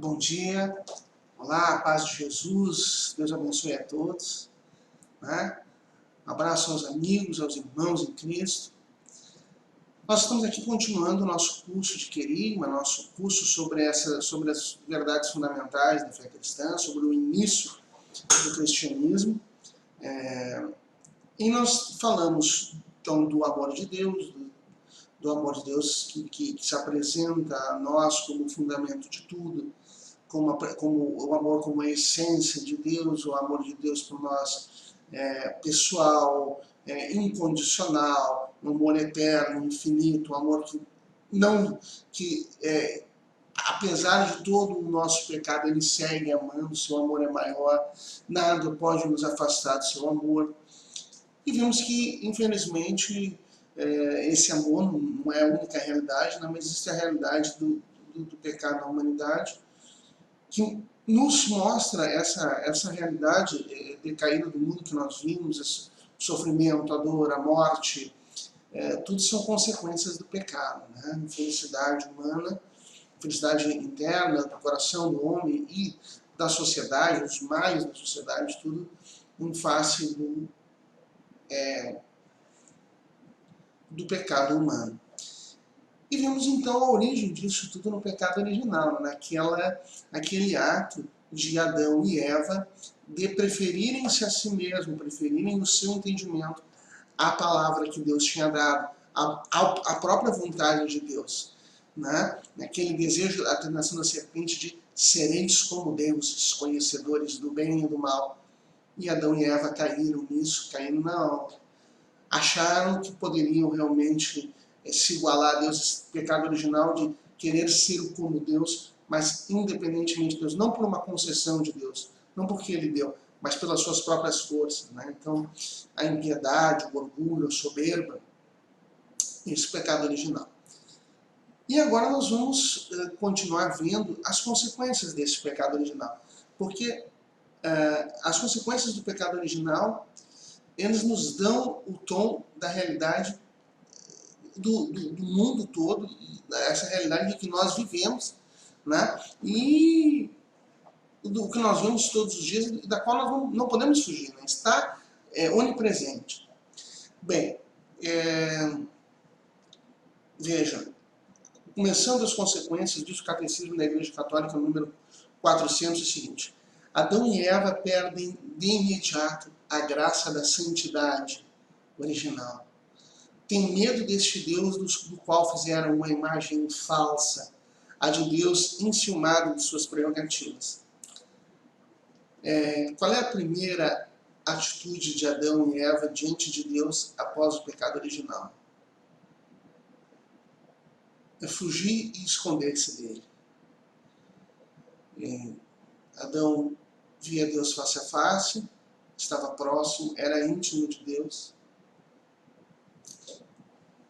Bom dia, olá, paz de Jesus, Deus abençoe a todos, né? Um abraço aos amigos, aos irmãos em Cristo. Nós estamos aqui continuando o nosso curso de Querigma, nosso curso sobre as verdades fundamentais da fé cristã, sobre o início do cristianismo. E nós falamos então do amor de Deus, do amor de Deus que se apresenta a nós como fundamento de tudo, como o amor como a essência de Deus, o amor de Deus por nós pessoal, incondicional, um amor eterno, infinito, um amor que apesar de todo o nosso pecado, ele segue amando, seu amor é maior, nada pode nos afastar do seu amor. E vimos que, infelizmente, esse amor não é a única realidade, não, mas existe a realidade do pecado na humanidade, que nos mostra essa realidade decaída do mundo que nós vimos, o sofrimento, a dor, a morte, tudo são consequências do pecado, né? Infelicidade humana, felicidade interna do coração do homem e da sociedade, os males da sociedade, tudo em face do pecado humano. E vemos então a origem disso tudo no pecado original, naquele ato de Adão e Eva de preferirem-se a si mesmo, preferirem o seu entendimento à palavra que Deus tinha dado, à própria vontade de Deus. Né? Naquele desejo, a tentação da serpente de sereis como deuses, conhecedores do bem e do mal. E Adão e Eva caíram nisso, acharam que poderiam realmente se igualar a Deus, esse pecado original de querer ser como Deus, mas independentemente de Deus, não por uma concessão de Deus, não porque Ele deu, mas pelas suas próprias forças. Né? Então, a impiedade, o orgulho, a soberba, esse pecado original. E agora nós vamos continuar vendo as consequências desse pecado original, porque as consequências do pecado original, eles nos dão o tom da realidade do mundo todo, essa realidade que nós vivemos, né? E do que nós vemos todos os dias, da qual nós não podemos fugir, né? Está onipresente. Bem, vejam, começando as consequências, diz o Catecismo da Igreja Católica, número 400, é o seguinte: Adão e Eva perdem de imediato a graça da santidade original. Tem medo deste Deus do qual fizeram uma imagem falsa, a de Deus enciumado de suas prerrogativas. Qual é a primeira atitude de Adão e Eva diante de Deus após o pecado original? É fugir e esconder-se dele. Adão via Deus face a face, estava próximo, era íntimo de Deus.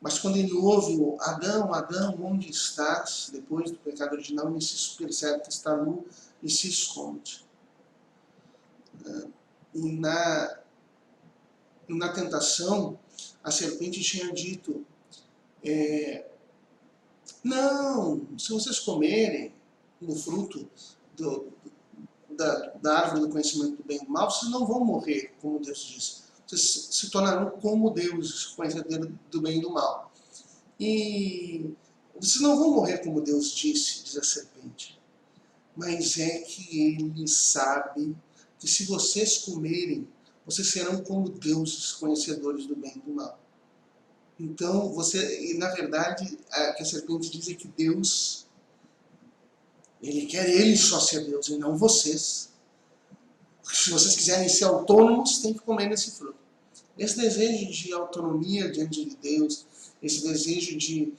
Mas quando ele ouve o Adão, Adão, onde estás? Depois do pecado original, ele se percebe que está nu e se esconde. E na tentação, a serpente tinha dito, não, se vocês comerem do fruto da árvore do conhecimento do bem e do mal, vocês não vão morrer, como Deus disse. Vocês se tornarão como deuses, conhecedores do bem e do mal. E vocês não vão morrer como Deus disse, diz a serpente. Mas é que ele sabe que se vocês comerem, vocês serão como deuses, conhecedores do bem e do mal. Então, na verdade, o que a serpente diz é que Deus, ele quer ele só ser Deus e não vocês. Se vocês quiserem ser autônomos, tem que comer nesse fruto. Esse desejo de autonomia diante de Deus, esse desejo de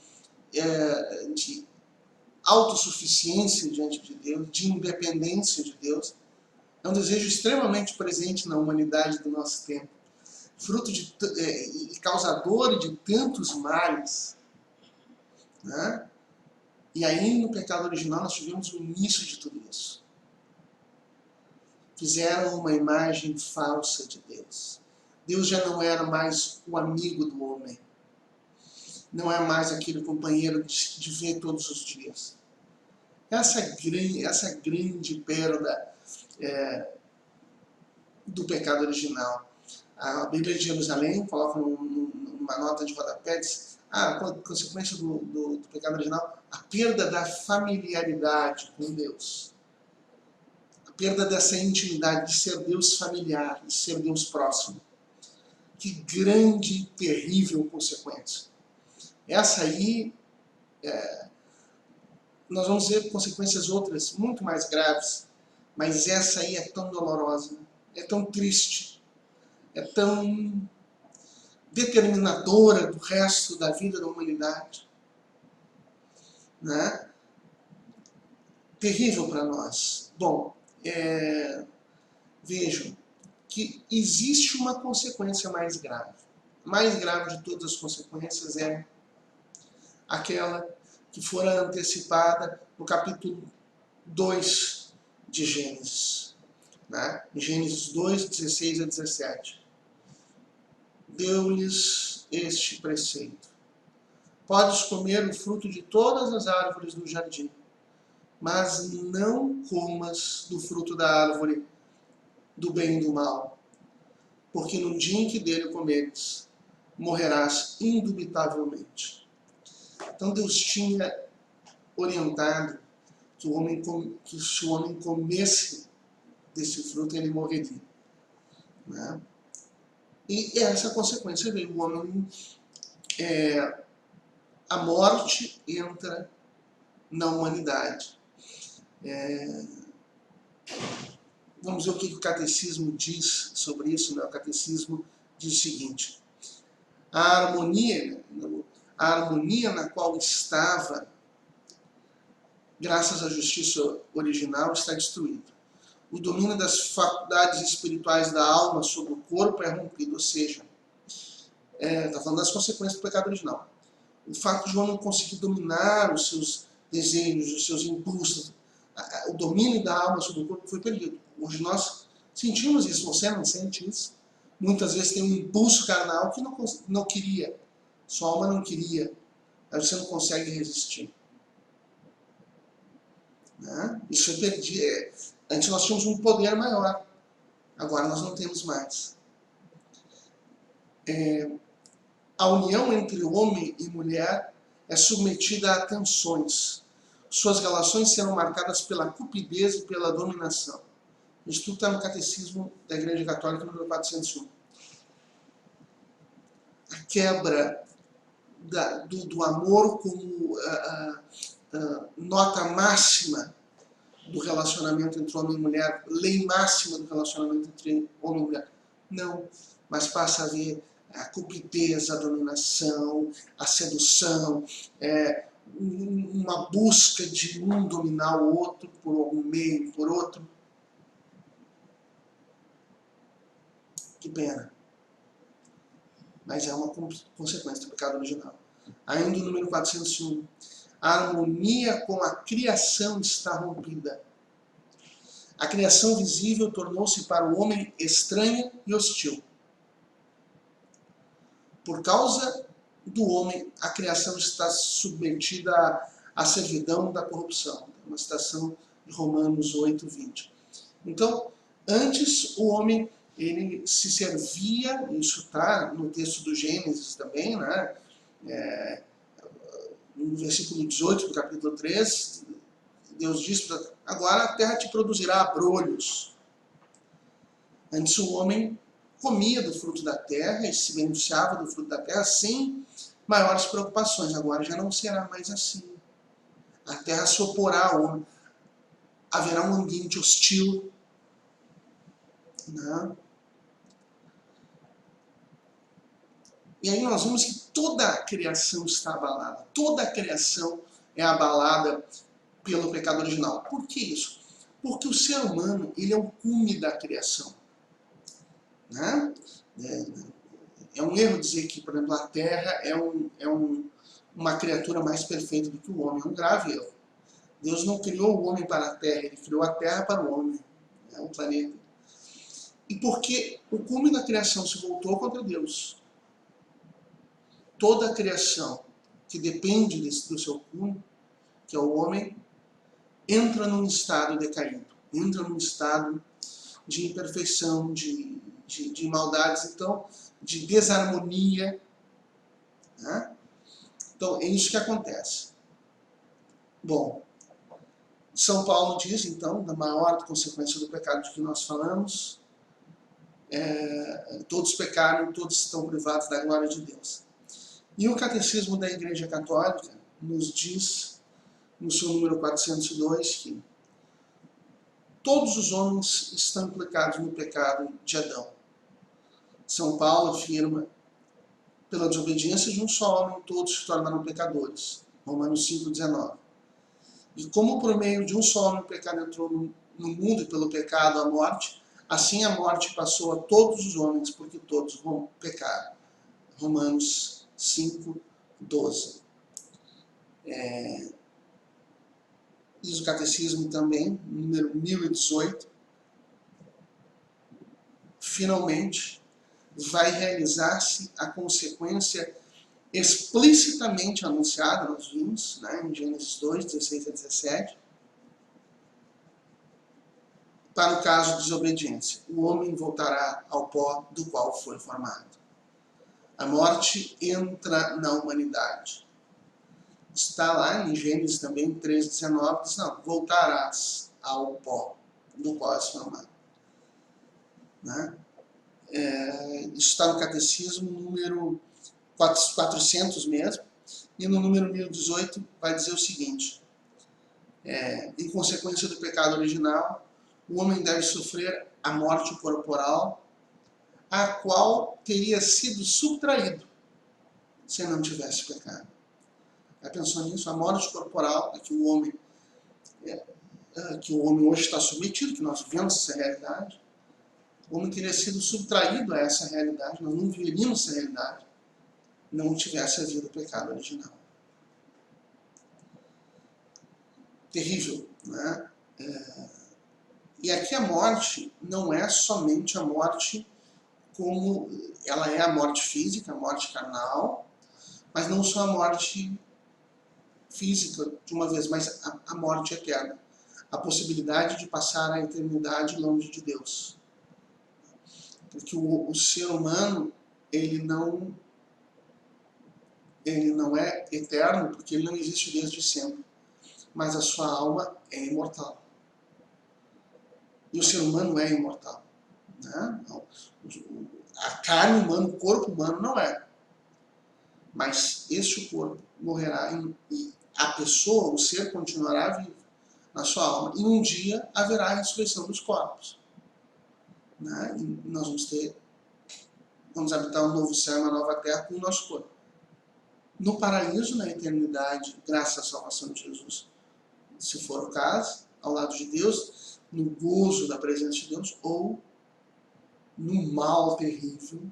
autossuficiência diante de Deus, de independência de Deus, é um desejo extremamente presente na humanidade do nosso tempo, fruto e causador de tantos males, né? E aí no pecado original nós tivemos o início de tudo isso. Fizeram uma imagem falsa de Deus. Deus já não era mais o amigo do homem. Não é mais aquele companheiro de ver todos os dias. essa grande pérola do pecado original. A Bíblia de Jerusalém coloca numa nota de rodapé, diz, a consequência do pecado original, a perda da familiaridade com Deus. A perda dessa intimidade de ser Deus familiar, de ser Deus próximo. Que grande e terrível consequência. Essa aí, nós vamos ver consequências outras muito mais graves, mas essa aí é tão dolorosa, é tão triste, é tão determinadora do resto da vida da humanidade, né? Terrível para nós. Bom, vejam que existe uma consequência mais grave. A mais grave de todas as consequências é aquela que fora antecipada no capítulo 2 de Gênesis, né? Em Gênesis 2, 16 a 17. Deu-lhes este preceito: podes comer o fruto de todas as árvores do jardim, mas não comas do fruto da árvore do bem e do mal, porque no dia em que dele comeres, morrerás indubitavelmente. Então Deus tinha orientado que se o homem comesse desse fruto, ele morreria, né? E essa consequência veio. O homem, a morte entra na humanidade. Vamos ver o que o catecismo diz sobre isso, né? O catecismo diz o seguinte: a harmonia na qual estava, graças à justiça original, está destruída. O domínio das faculdades espirituais da alma sobre o corpo é rompido, ou seja, está falando das consequências do pecado original. O fato de o homem conseguir dominar os seus desejos, os seus impulsos, o domínio da alma sobre o corpo foi perdido. Hoje nós sentimos isso, você não sente isso? Muitas vezes tem um impulso carnal que não queria, sua alma não queria, aí você não consegue resistir. Né? Isso é perdido. Antes nós tínhamos um poder maior, agora nós não temos mais. A união entre homem e mulher é submetida a tensões. Suas relações serão marcadas pela cupidez e pela dominação. Isso tudo está no Catecismo da Igreja Católica, número 401. A quebra do amor como nota máxima do relacionamento entre homem e mulher, lei máxima do relacionamento entre homem e mulher. Não, mas passa a haver a cupidez, a dominação, a sedução, uma busca de um dominar o outro por algum meio, por outro. Que pena. Mas é uma consequência do pecado original. Ainda o número 401. A harmonia com a criação está rompida. A criação visível tornou-se para o homem estranha e hostil. Por causa do homem, a criação está submetida à servidão da corrupção. Uma citação de Romanos 8, 20. Então, antes o homem ele se servia, isso está no texto do Gênesis também, né? No versículo 18 do capítulo 3, Deus diz: agora a terra te produzirá abrolhos. Antes o homem comia do fruto da terra e se beneficiava do fruto da terra sem maiores preocupações. Agora já não será mais assim. A terra se oporá ao homem. Haverá um ambiente hostil. Né? E aí nós vemos que toda a criação está abalada. Toda a criação é abalada pelo pecado original. Por que isso? Porque o ser humano ele é o cume da criação. Né? É um erro dizer que, por exemplo, a Terra é uma criatura mais perfeita do que o homem. É um grave erro. Deus não criou o homem para a Terra, ele criou a Terra para o homem, o planeta. E porque o cume da criação se voltou contra Deus, toda a criação que depende do seu cume, que é o homem, entra num estado decaído, entra num estado de imperfeição, de maldades, então, de desarmonia, né? Então, é isso que acontece. Bom, São Paulo diz, então, da maior consequência do pecado de que nós falamos, todos pecaram, todos estão privados da glória de Deus. E o Catecismo da Igreja Católica nos diz, no seu número 402, que todos os homens estão implicados no pecado de Adão. São Paulo afirma, pela desobediência de um só homem, todos se tornaram pecadores. Romanos 5,19. E como por meio de um só homem o pecado entrou no mundo e pelo pecado a morte, assim a morte passou a todos os homens, porque todos vão pecar. Romanos 5,12. Diz o Catecismo também, número 1018, finalmente vai realizar-se a consequência explicitamente anunciada, nós vimos, né, em Gênesis 2, 16 a 17, para o caso de desobediência. O homem voltará ao pó do qual foi formado. A morte entra na humanidade. Está lá em Gênesis também 3,19, diz, não, voltarás ao pó do qual és formado. Né? Está no Catecismo número 400 mesmo, e no número 1018 vai dizer o seguinte, em consequência do pecado original, o homem deve sofrer a morte corporal, a qual teria sido subtraído se não tivesse pecado. Já pensou nisso? A morte corporal a que o homem hoje está submetido, que nós vivemos essa realidade, o homem teria sido subtraído a essa realidade, nós não viveríamos essa realidade, não tivesse havido o pecado original. Terrível, né? E aqui a morte não é somente a morte como ela é a morte física, a morte carnal, mas não só a morte física de uma vez, mas a morte eterna. A possibilidade de passar a eternidade longe de Deus. Porque o ser humano, ele não é eterno, porque ele não existe desde sempre. Mas a sua alma é imortal. E o ser humano é imortal. Né? A carne humana, o corpo humano não é. Mas este corpo morrerá e a pessoa, o ser, continuará vivo na sua alma. E um dia haverá a ressurreição dos corpos. Né? E nós vamos habitar um novo céu e uma nova terra com o nosso corpo. No paraíso, na eternidade, graças à salvação de Jesus, se for o caso, ao lado de Deus, no gozo da presença de Deus, ou no mal terrível,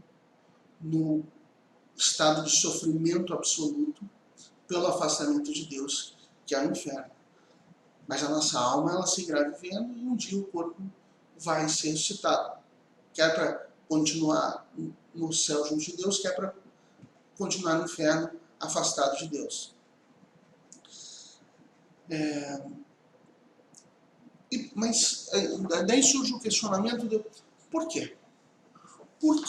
no estado de sofrimento absoluto, pelo afastamento de Deus, que é o inferno. Mas a nossa alma, ela seguirá vivendo e um dia o corpo vai ser ressuscitado. Quer para continuar no céu junto de Deus, quer para continuar no inferno, afastado de Deus. Mas daí surge o questionamento de por quê? Por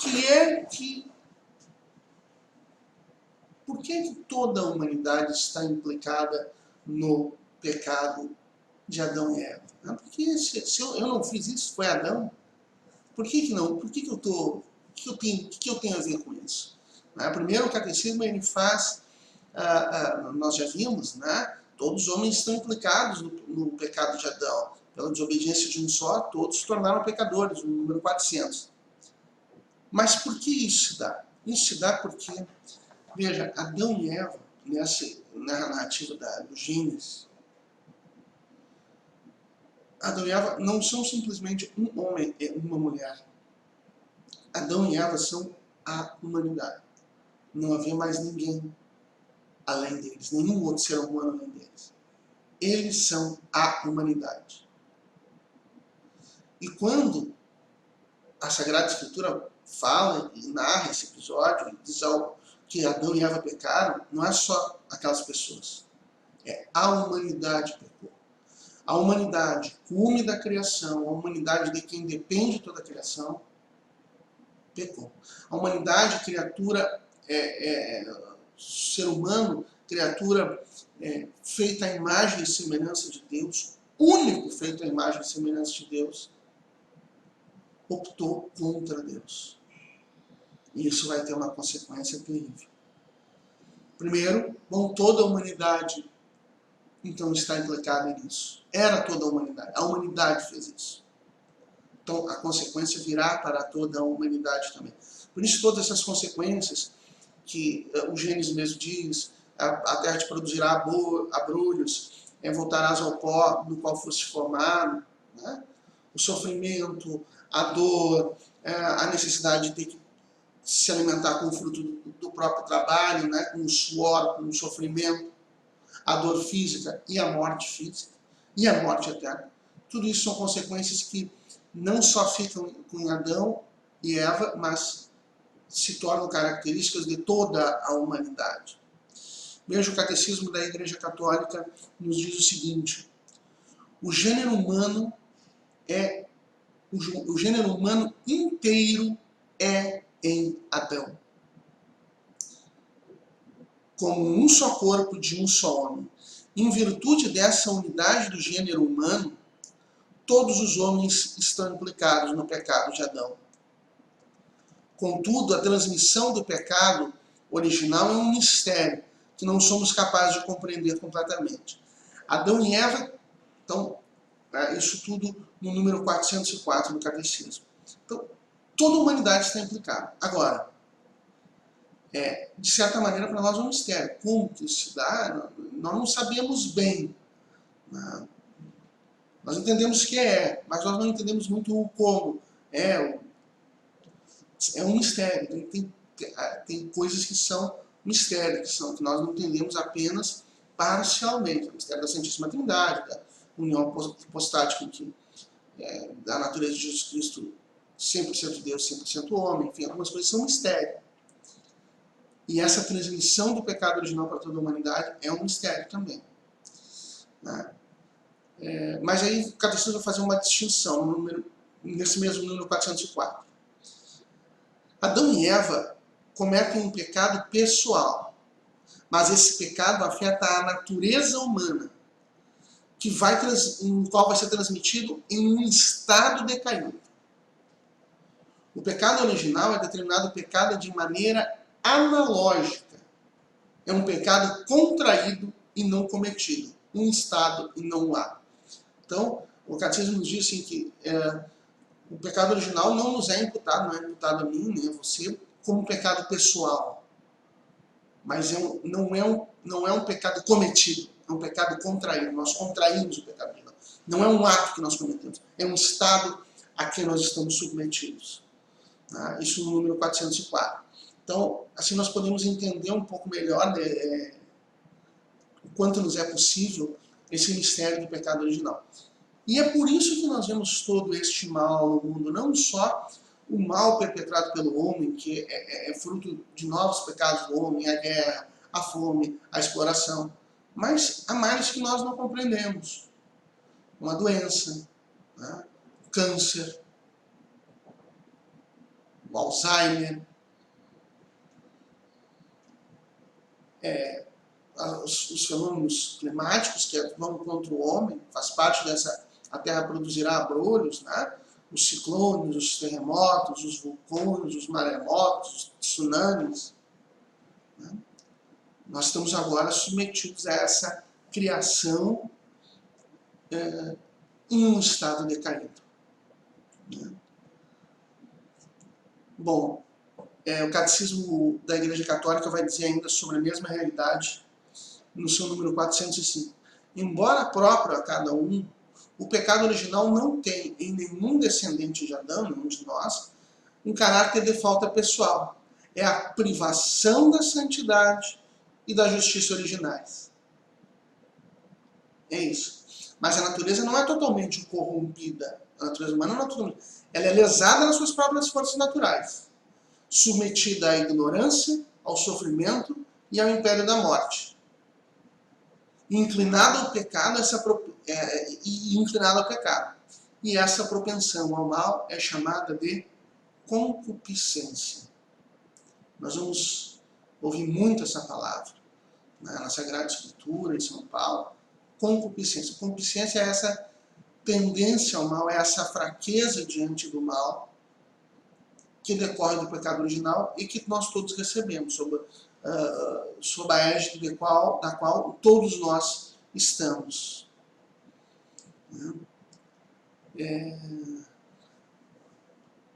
que toda a humanidade está implicada no pecado de Adão e Eva? Porque se eu não fiz isso, foi Adão. Por que não? Por que eu tenho a ver com isso? Primeiro, o Catecismo ele faz, nós já vimos, né? Todos os homens estão implicados no pecado de Adão. Pela desobediência de um só, todos se tornaram pecadores, no número 400. Mas por que isso se dá? Isso se dá porque, veja, Adão e Eva, na narrativa do Gênesis, Adão e Eva não são simplesmente um homem e uma mulher. Adão e Eva são a humanidade. Não havia mais ninguém além deles, nenhum outro ser humano além deles. Eles são a humanidade. E quando a Sagrada Escritura fala e narra esse episódio, e diz que Adão e Eva pecaram, não é só aquelas pessoas. A humanidade pecou. A humanidade, cume da criação, a humanidade de quem depende de toda a criação, pecou. A humanidade, criatura, ser humano, criatura feita à imagem e semelhança de Deus, único feito à imagem e semelhança de Deus, optou contra Deus. E isso vai ter uma consequência terrível. Primeiro, toda a humanidade então está implicada nisso. Era toda a humanidade fez isso. Então a consequência virá para toda a humanidade também. Por isso todas essas consequências que o Gênesis mesmo diz, a terra te produzirá abrolhos, voltarás ao pó no qual foste formado, né? O sofrimento, a dor, a necessidade de ter que se alimentar com o fruto do próprio trabalho, né? Com o suor, com o sofrimento, a dor física e a morte física e a morte eterna. Tudo isso são consequências que não só ficam com Adão e Eva, mas se tornam características de toda a humanidade. Veja, o Catecismo da Igreja Católica nos diz o seguinte: o gênero humano inteiro é em Adão, como um só corpo de um só homem. Em virtude dessa unidade do gênero humano, todos os homens estão implicados no pecado de Adão. Contudo, a transmissão do pecado original é um mistério que não somos capazes de compreender completamente. Adão e Eva, então, isso tudo no número 404 do Catecismo. Então, toda a humanidade está implicada. Agora, de certa maneira, para nós é um mistério. Como que isso se dá? Nós não sabemos bem. Né? Nós entendemos que mas nós não entendemos muito o como. É um mistério. Tem coisas que são mistério, que nós não entendemos apenas parcialmente. O mistério da Santíssima Trindade, da união hipostática da natureza de Jesus Cristo, 100% Deus, 100% homem, enfim, algumas coisas são mistério. E essa transmissão do pecado original para toda a humanidade é um mistério também. Né? Mas aí o Catecismo vai fazer uma distinção nesse mesmo número 404. Adão e Eva cometem um pecado pessoal, mas esse pecado afeta a natureza humana, em qual vai ser transmitido em um estado decaído. O pecado original é determinado pecado de maneira analógica. É um pecado contraído e não cometido. Um estado e não um ato. Então, o Catecismo nos diz assim, que o pecado original não nos é imputado, não é imputado a mim, nem a você, como um pecado pessoal. Mas não é um pecado cometido, é um pecado contraído. Nós contraímos o pecado original. Não é um ato que nós cometemos, é um estado a que nós estamos submetidos. Isso no número 404. Então, assim nós podemos entender um pouco melhor o quanto nos é possível esse mistério do pecado original. E é por isso que nós vemos todo este mal no mundo, não só o mal perpetrado pelo homem, que é fruto de novos pecados do homem, a guerra, a fome, a exploração, mas há males que nós não compreendemos. Uma doença, né? O câncer, o Alzheimer, os fenômenos climáticos que vão contra o homem, faz parte dessa, a Terra produzirá abrolhos, né? Os ciclones, os terremotos, os vulcões, os maremotos, os tsunamis. Né? Nós estamos agora submetidos a essa criação em um estado decaído. Né? Bom, o Catecismo da Igreja Católica vai dizer ainda sobre a mesma realidade no seu número 405. Embora próprio a cada um, o pecado original não tem em nenhum descendente de Adão, nenhum de nós, um caráter de falta pessoal. É a privação da santidade e da justiça originais. É isso. Mas a natureza não é totalmente corrompida. A natureza humana não é totalmente. Ela é lesada nas suas próprias forças naturais, submetida à ignorância, ao sofrimento e ao império da morte. inclinado ao pecado, inclinado ao pecado. E essa propensão ao mal é chamada de concupiscência. Nós vamos ouvir muito essa palavra na Sagrada Escritura, em São Paulo. Concupiscência. Concupiscência é essa tendência ao mal, é essa fraqueza diante do mal que decorre do pecado original e que nós todos recebemos, sob a égide da qual todos nós estamos.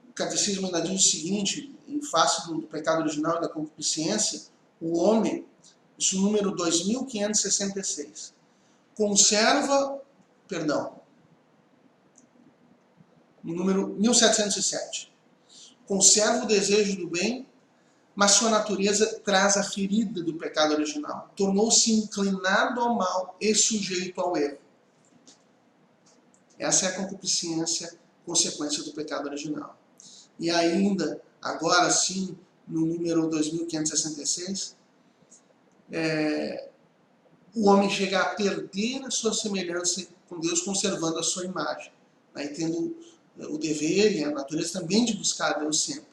O Catecismo ainda diz o seguinte, em face do pecado original e da concupiscência, o homem, isso número 2566, número 1707, conserva o desejo do bem, mas sua natureza traz a ferida do pecado original. Tornou-se inclinado ao mal e sujeito ao erro. Essa é a concupiscência, consequência do pecado original. E ainda, agora sim, no número 2566, o homem chega a perder a sua semelhança com Deus, conservando a sua imagem, né, tendo o dever e a natureza também de buscar a Deus sempre,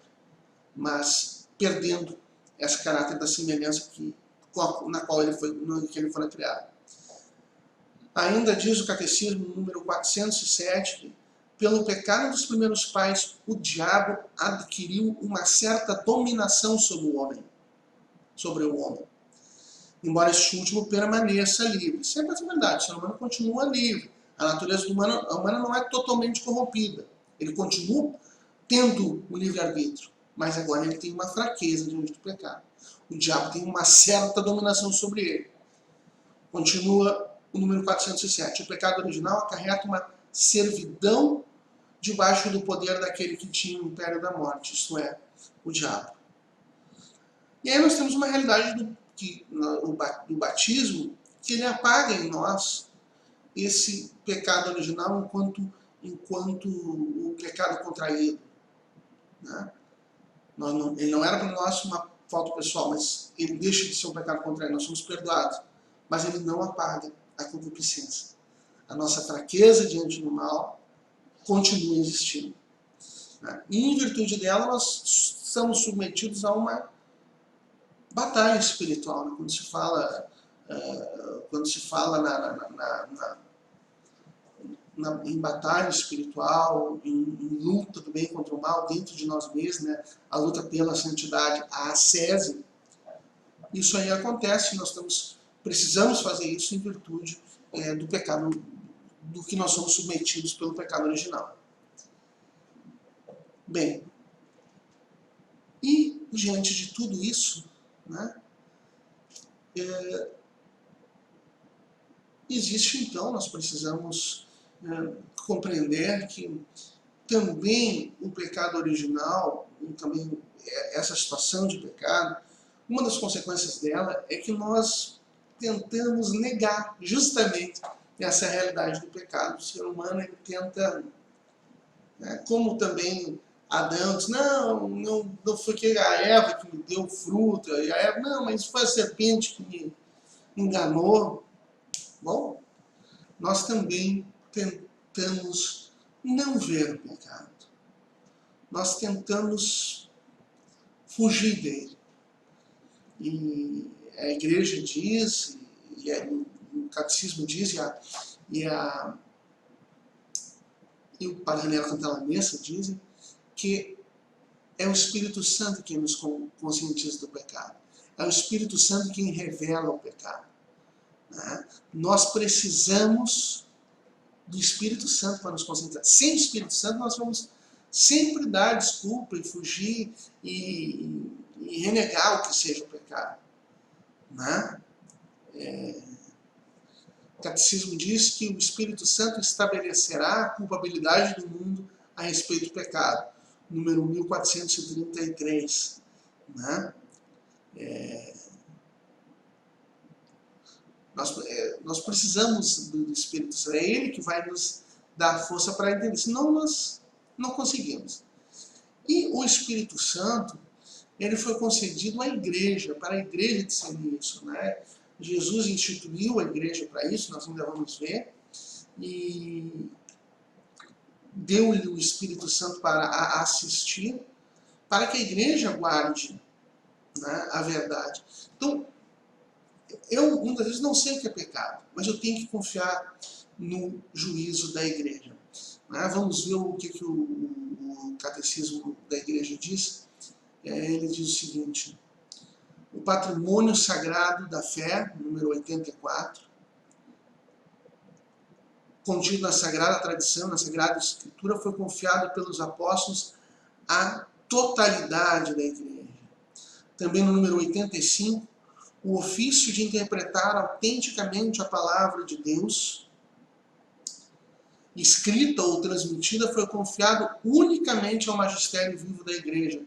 mas perdendo esse caráter da semelhança na qual ele foi criado. Ainda diz o Catecismo, número 407, que pelo pecado dos primeiros pais, o diabo adquiriu uma certa dominação sobre o homem. Embora este último permaneça livre. Sempre é verdade, o ser humano continua livre. A natureza humana não é totalmente corrompida. Ele continua tendo o livre-arbítrio, mas agora ele tem uma fraqueza diante do pecado. O diabo tem uma certa dominação sobre ele. Continua o número 407. O pecado original acarreta uma servidão debaixo do poder daquele que tinha o império da morte, isto é, o diabo. E aí nós temos uma realidade do batismo, que ele apaga em nós esse pecado original enquanto o pecado contraído. Né? Ele não era para nós uma falta pessoal, mas ele deixa de ser um pecado contraído, nós somos perdoados. Mas ele não apaga a concupiscência. A nossa fraqueza diante do mal continua existindo. Né? E em virtude dela, nós estamos submetidos a uma batalha espiritual. Né? Quando se fala em batalha espiritual, em luta do bem contra o mal dentro de nós mesmos, né? A luta pela santidade, a ascese, isso aí acontece, nós precisamos fazer isso em virtude do pecado, do que nós somos submetidos pelo pecado original. Bem, e diante de tudo isso, né, existe então, nós precisamos compreender que também o pecado original, também essa situação de pecado, uma das consequências dela é que nós tentamos negar justamente essa realidade do pecado. O ser humano ele tenta, como também Adão diz, não foi que a Eva que me deu o fruto, e a Eva, não, mas foi a serpente que me enganou. Bom, nós também tentamos não ver o pecado. Nós tentamos fugir dele. E a igreja diz, o catecismo diz, e o Padre Nero Cantalamessa dizem, que é o Espírito Santo quem nos conscientiza do pecado. É o Espírito Santo quem revela o pecado. Né? Nós precisamos do Espírito Santo para nos conscientizar. Sem o Espírito Santo nós vamos sempre dar desculpa e fugir e renegar o que seja o pecado. Né? O Catecismo diz que o Espírito Santo estabelecerá a culpabilidade do mundo a respeito do pecado. Número 1433. Né? Nós precisamos do Espírito Santo. É Ele que vai nos dar força para entender. Senão nós não conseguimos. E o Espírito Santo, ele foi concedido à igreja, para a igreja discernir isso. Né? Jesus instituiu a igreja para isso, nós ainda vamos ver, e deu-lhe o Espírito Santo para assistir, para que a igreja guarde, né, a verdade. Então, eu muitas vezes não sei o que é pecado, mas eu tenho que confiar no juízo da igreja. Né? Vamos ver o que o catecismo da igreja diz. Ele diz o seguinte: o patrimônio sagrado da fé, número 84, contido na Sagrada Tradição, na Sagrada Escritura, foi confiado pelos apóstolos à totalidade da igreja. Também no número 85, o ofício de interpretar autenticamente a palavra de Deus, escrita ou transmitida, foi confiado unicamente ao magistério vivo da igreja,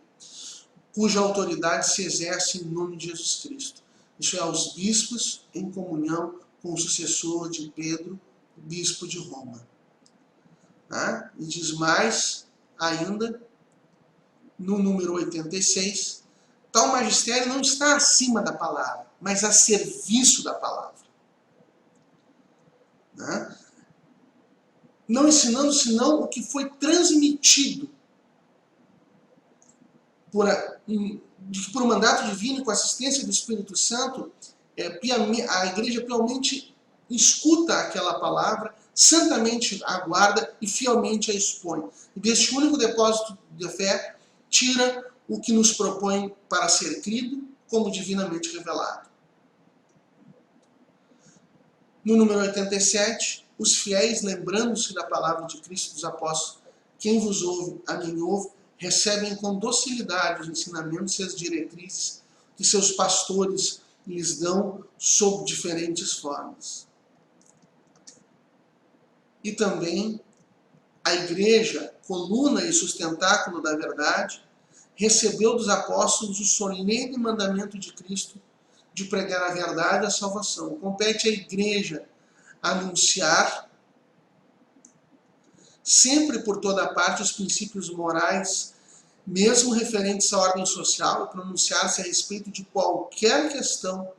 cuja autoridade se exerce em nome de Jesus Cristo. Isso é, aos bispos, em comunhão com o sucessor de Pedro, bispo de Roma. E diz mais ainda, no número 86, tal magistério não está acima da palavra, mas a serviço da palavra. Não ensinando senão o que foi transmitido por um mandato divino, com a assistência do Espírito Santo, a igreja piamente escuta aquela palavra, santamente aguarda e fielmente a expõe. E deste único depósito de fé, tira o que nos propõe para ser crido como divinamente revelado. No número 87, os fiéis, lembrando-se da palavra de Cristo dos apóstolos, quem vos ouve, a mim ouve, recebem com docilidade os ensinamentos e as diretrizes que seus pastores lhes dão sob diferentes formas. E também a igreja, coluna e sustentáculo da verdade, recebeu dos apóstolos o solene mandamento de Cristo de pregar a verdade e a salvação. Compete à igreja anunciar sempre por toda parte os princípios morais, mesmo referentes à ordem social, e pronunciar-se a respeito de qualquer questão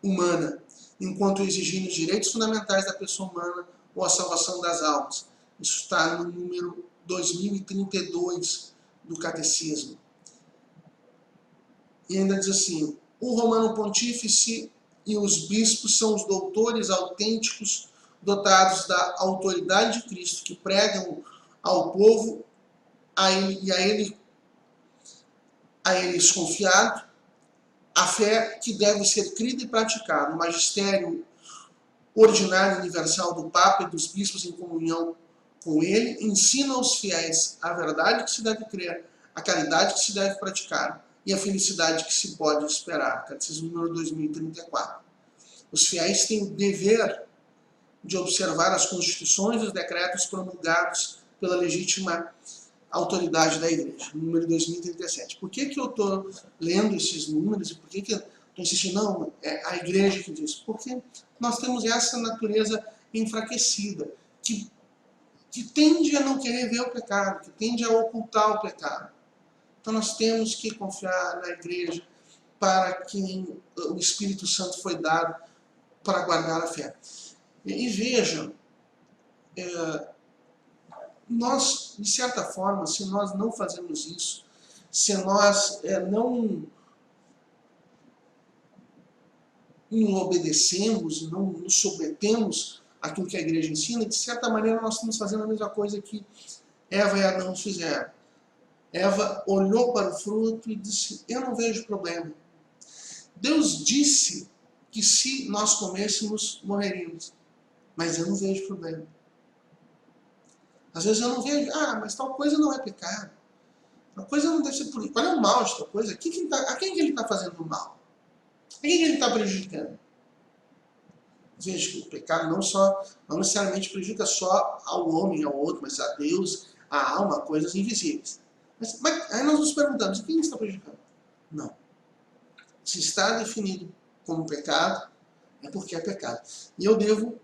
humana, enquanto exigindo os direitos fundamentais da pessoa humana ou a salvação das almas. Isso está no número 2032 do Catecismo. E ainda diz assim: o Romano Pontífice e os bispos são os doutores autênticos dotados da autoridade de Cristo, que pregam ao povo a eles confiado a fé que deve ser crida e praticada. O magistério ordinário universal do Papa e dos bispos em comunhão com ele ensina aos fiéis a verdade que se deve crer, a caridade que se deve praticar e a felicidade que se pode esperar. Catecismo número 2034. Os fiéis têm o dever de observar as constituições e os decretos promulgados pela legítima autoridade da igreja. Número 2037. Por que eu estou lendo esses números e por que eu estou insistindo? Não, é a igreja que diz. Porque nós temos essa natureza enfraquecida, que tende a não querer ver o pecado, que tende a ocultar o pecado. Então nós temos que confiar na igreja para quem o Espírito Santo foi dado para guardar a fé. E vejam, nós, de certa forma, se nós não fazemos isso, se nós não obedecemos, não nos submetemos àquilo que a igreja ensina, de certa maneira nós estamos fazendo a mesma coisa que Eva e Adão fizeram. Eva olhou para o fruto e disse: eu não vejo problema. Deus disse que se nós comêssemos, morreríamos. Mas eu não vejo problema. Às vezes eu não vejo, mas tal coisa não é pecado. Tal coisa não deve ser política. Qual é o mal de tal coisa? A quem que ele está fazendo mal? A quem que ele está prejudicando? Veja que o pecado não necessariamente prejudica só ao homem, ao outro, mas a Deus, a alma, a coisas invisíveis. Mas aí nós nos perguntamos, quem está prejudicando? Não. Se está definido como pecado, é porque é pecado. E eu devo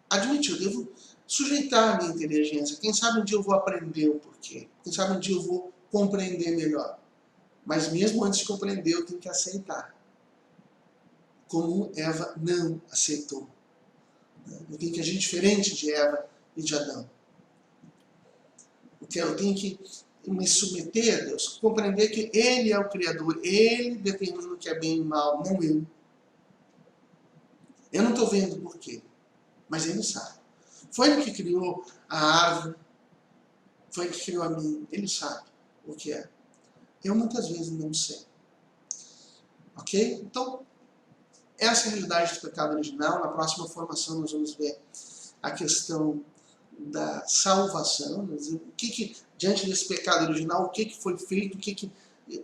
admitir, eu devo sujeitar a minha inteligência. Quem sabe um dia eu vou aprender o porquê. Quem sabe um dia eu vou compreender melhor. Mas mesmo antes de compreender, eu tenho que aceitar. como Eva não aceitou. Eu tenho que agir diferente de Eva e de Adão. Eu tenho que me submeter a Deus, compreender que Ele é o Criador, Ele determina o que é bem e mal, não eu. Eu não estou vendo por quê, mas Ele sabe. Foi Ele que criou a árvore, foi Ele que criou a mim, Ele sabe o que é. Eu muitas vezes não sei. Ok? Então, essa é a realidade do pecado original. Na próxima formação nós vamos ver a questão da salvação, diante desse pecado original, o que foi feito,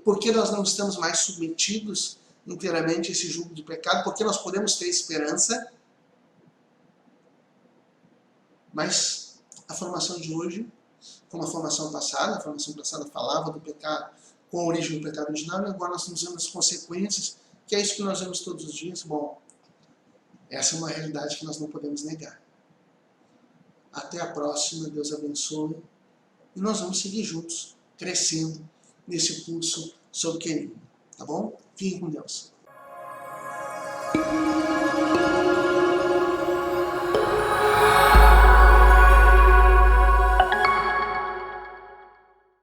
por que nós não estamos mais submetidos inteiramente a esse jugo de pecado, por que nós podemos ter esperança. Mas a formação de hoje, como a formação passada falava do pecado, com a origem do pecado original, e agora nós estamos vendo as consequências, que é isso que nós vemos todos os dias. Bom, essa é uma realidade que nós não podemos negar. Até a próxima, Deus abençoe. E nós vamos seguir juntos, crescendo nesse curso sobre querigma. Tá bom? Fiquem com Deus.